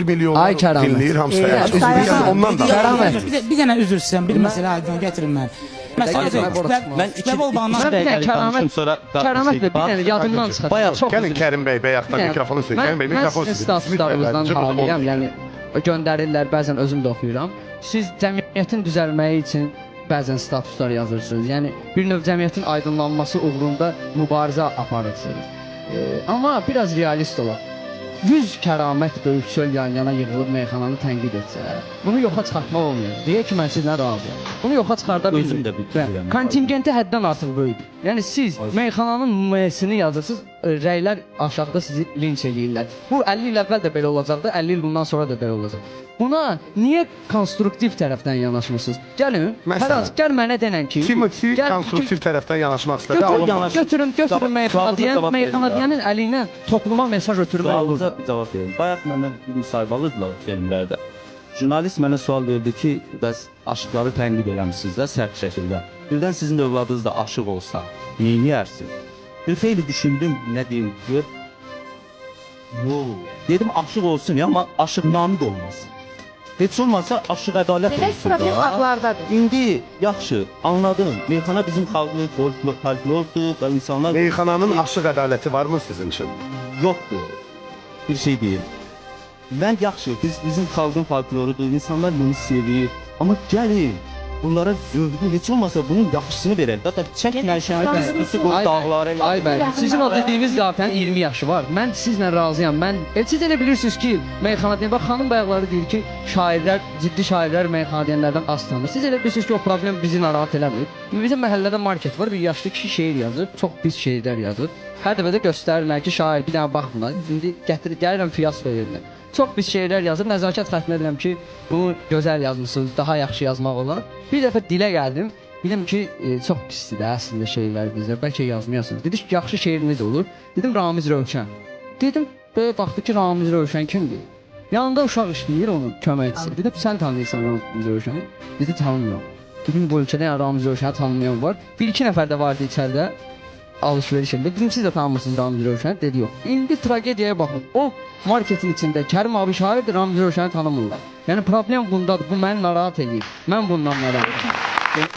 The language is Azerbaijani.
milyonlar Ay Kəram. dinləyir, hamısı Elə, əyləşir. üzr Yəni ondan da. Kəram. Bir dənə üzr istəyirəm, bir məsələ aydın gətirin mən. Məsələ kütləvi olmağından Kəramət bəy, bir dənə yadımdan çıxar. Çox Gəlin Kərim bəy, bəyaqdan mikrofonu söylə. Kərim bəy, mikrofon sizin statuslarınızdan halıyam, yəni göndərirlər, bəzən özüm də oxuyuram. Siz cəmiyyətin düzəlməyi üçün bəzən statuslar yazırsınız. Yəni bir növ cəmiyyətin aydınlanması uğrunda mübarizə aparırsınız. Amma biraz realist olaq. 100 kəramət böyük çöl yan-yana yığılıb meyxananı tənqid etsə, bunu yoxa çıxartmaq olmuyor. Deyək ki, mən sizlə razıyam. Bunu yoxa çıxarda Özüm də bilirəm. Kontingenti həddən artıq böyükdür. Yəni siz meyxananın nümayəndəsini yazırsınız, rəylər aşağıda sizi linç eləyirlər. Bu 50 il əvvəl də belə olacaqdı, 50 il bundan sonra da belə olacaq. Buna niyə konstruktiv tərəfdən yanaşmırsınız? Gəlin, Fəraz, gəl mənə denən ki, Kim konstruktiv tərəfdən yanaşmaq istədi? götürün meyxanadiyanın əlinə topluma mesaj ötürmək olur. Sualınıza cavab verin. Bayaq məndən bir müsahibə alırdılar filmlərdə. Jurnalist mənə sual verdi ki, bəs aşıqları tənqid eləmişsiniz də sərt şəkildə. Birdən sizin övladınız da aşıq olsa, neyniyərsiniz? Bir xeyli düşündüm, nə deyim ki, dedim aşıq olsun ya, amma aşıqnamı da olmasın. Heç olmasa aşıq ədalət Nədəs problem ağlardadır. İndi yaxşı, anladım. Meyxana bizim xalqımız, folklordur və insanlar Meyxananın aşıq ədaləti varmı sizin üçün? yoxdur. Bir şey deyil. Mən yaxşı, bizim xalqın folklorudur, insanlar bunu sevir. Amma gəlin, bunlara zövqü heç olmasa bunun yaxşısını verək. Hətta çəkmən şəhər dağları. Ay bəy, sizin o dediyiniz zaten 20 yaşı var. Mən sizlə razıyam. Siz elə bilirsiniz ki, meyxanadiyan, bax xanım bayaqları deyir ki, şairlər, ciddi şairlər meyxanadiyanlardan az tanır. Siz elə bilirsiniz ki, o problem bizi narahat eləmir. Bizim məhəllədə market var, bir yaşlı kişi şeir yazır, çox pis şeirlər yazır. Hər dəfə də göstərirlər ki, şair bir dənə bax buna. İndi gəlirəm fiyas verirlər. Çox pis şeirlər yazır, nəzakət xəttinə edirəm ki, bunu gözəl yazmısınız, daha yaxşı yazmaq olar. Bir dəfə dilə gəldim, bildim ki, çox pisdir də əslində şeirlər bizdə, bəlkə yazmayasınız. Dedi ki, yaxşı şeiriniz olur. Dedim, Ramiz Rövşən. Dedim, böyle baxdı ki, Ramiz Rövşən kimdir? Yanında uşaq işləyir onun köməkçisi. Dedim, sən tanıyırsan Ramiz Rövşəni? Dedi, tanımıyorum. Dedim, bu ölkədə yəni Ramiz Rövşəni tanımayan var. Bir-iki nəfər də vardı içəridə. Alışveriş edildi. Dedim, siz də tanımırsınız Ramiz Rövşəni? Dedi, yox. İndi tragediyaya baxın. O marketin içində Kərim abi şairdir, Ramiz Rövşəni tanımırlar. Yəni problem bundadır. Bu məni narahat edir. Mən bundan narahat edirəm.